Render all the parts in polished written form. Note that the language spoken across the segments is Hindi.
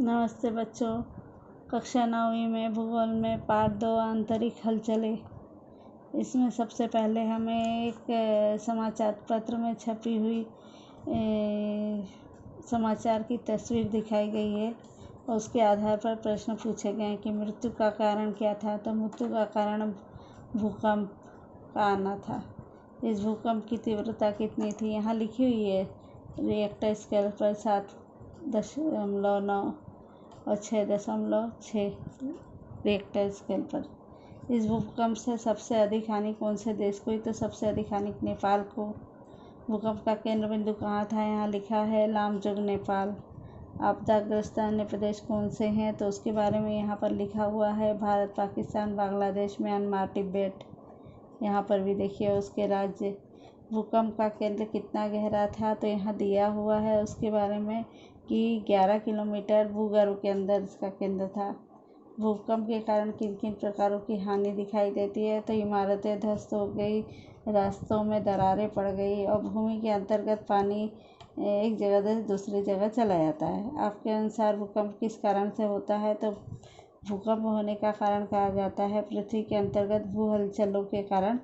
नमस्ते बच्चों। कक्षा 9वीं में भूगोल में पाठ 2 आंतरिक हलचलें। इसमें सबसे पहले हमें एक समाचार पत्र में छपी हुई समाचार की तस्वीर दिखाई गई है और उसके आधार पर प्रश्न पूछे गए कि मृत्यु का कारण क्या था। तो मृत्यु का कारण भूकंप का आना था। इस भूकंप की तीव्रता कितनी थी यहाँ लिखी हुई है। रिएक्टर स्केल पर 7.9 और 6.6 रिएक्टर स्केल पर। इस भूकंप से सबसे अधिक हानि कौन से देश को हुई? तो सबसे अधिक हानि नेपाल को। भूकंप का केंद्र बिंदु कहाँ था? यहाँ लिखा है लामजुंग, नेपाल। आपदाग्रस्त अन्य प्रदेश कौन से हैं? तो उसके बारे में यहाँ पर लिखा हुआ है भारत, पाकिस्तान, बांग्लादेश, म्यांमार, तिब्बत। यहाँ पर भी देखिए उसके राज्य। भूकंप का केंद्र कितना गहरा था? तो यहाँ दिया हुआ है उसके बारे में कि 11 किलोमीटर भूगर्भ के अंदर इसका केंद्र था। भूकंप के कारण किन किन प्रकारों की हानि दिखाई देती है? तो इमारतें ध्वस्त हो गई, रास्तों में दरारें पड़ गई और भूमि के अंतर्गत पानी एक जगह से दूसरी जगह चला जाता है। आपके अनुसार भूकंप किस कारण से होता है? तो भूकंप होने का कारण कहा जाता है पृथ्वी के अंतर्गत भू हलचलों के कारण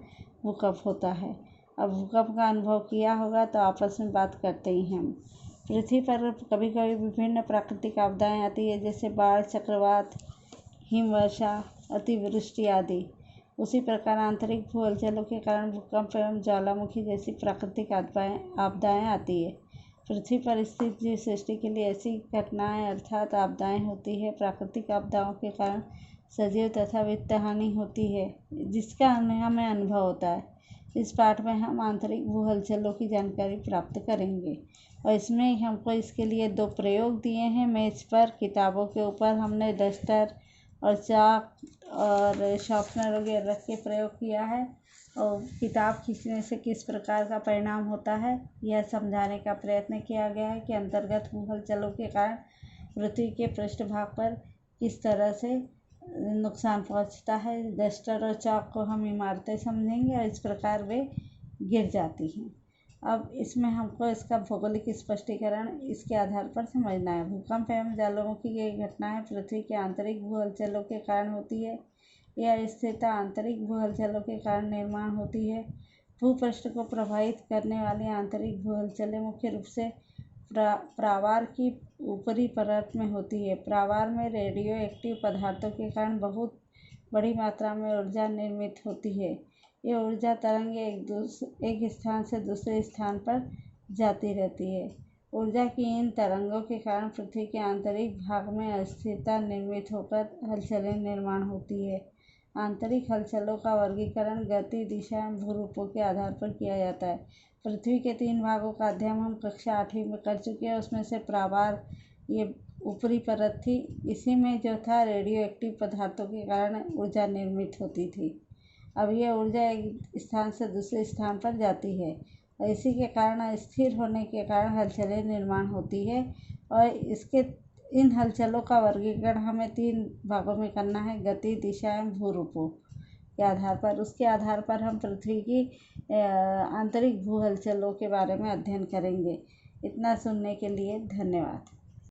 भूकंप होता है। अब भूकंप का अनुभव किया होगा तो आपस में बात करते ही हम। पृथ्वी पर कभी कभी विभिन्न प्राकृतिक आपदाएं आती है, जैसे बाढ़, चक्रवात, हिमवर्षा, अतिवृष्टि आदि। उसी प्रकार आंतरिक भू हलचलों के कारण भूकंप एवं ज्वालामुखी जैसी प्राकृतिक आपदाएं आती है। पृथ्वी पर स्थित जीव सृष्टि के लिए ऐसी घटनाएं अर्थात आपदाएं होती है। प्राकृतिक आपदाओं के कारण सजीव तथा वित्त हानि होती है, जिसका हमें अनुभव होता है। इस पाठ में हम आंतरिक भू हलचलों की जानकारी प्राप्त करेंगे और इसमें हमको इसके लिए 2 प्रयोग दिए हैं। मेज पर किताबों के ऊपर हमने डस्टर और चाक और शार्पनर वगैरह रख के प्रयोग किया है और किताब खींचने से किस प्रकार का परिणाम होता है यह समझाने का प्रयत्न किया गया है कि अंतर्गत भू हलचलों के कारण पृथ्वी के पृष्ठभाग पर किस तरह से नुकसान पहुंचता है। डस्टर और चाक को हम इमारतें समझेंगे और इस प्रकार वे गिर जाती हैं। अब इसमें हमको इसका भौगोलिक स्पष्टीकरण इसके आधार पर समझना है। भूकंप एवं ज्वालामुखी की घटनाएं पृथ्वी के आंतरिक भू हलचलों के कारण होती है। यह स्थिरता आंतरिक भू हलचलों के कारण निर्माण होती है। भूपृष्ठ को प्रभावित करने वाली आंतरिक भू हलचलें मुख्य रूप से प्रावार की ऊपरी परत में होती है। प्रावार में रेडियो एक्टिव पदार्थों के कारण बहुत बड़ी मात्रा में ऊर्जा निर्मित होती है। ये ऊर्जा तरंगें एक स्थान से दूसरे स्थान पर जाती रहती है। ऊर्जा की इन तरंगों के कारण पृथ्वी के आंतरिक भाग में अस्थिरता निर्मित होकर हलचलें निर्माण होती है। आंतरिक हलचलों का वर्गीकरण गति, दिशा एवं भूरूपों के आधार पर किया जाता है। पृथ्वी के 3 भागों का अध्ययन हम कक्षा 8वीं में कर चुके हैं। उसमें से प्रावार ये ऊपरी परत थी। इसी में जो था रेडियो एक्टिव पदार्थों के कारण ऊर्जा निर्मित होती थी। अब यह ऊर्जा एक स्थान से दूसरे स्थान पर जाती है और इसी के कारण स्थिर होने के कारण हलचलें निर्माण होती है। और इन हलचलों का वर्गीकरण हमें 3 भागों में करना है, गति, दिशा एवं भूरूपों के आधार पर। उसके आधार पर हम पृथ्वी की आंतरिक भू हलचलों के बारे में अध्ययन करेंगे। इतना सुनने के लिए धन्यवाद।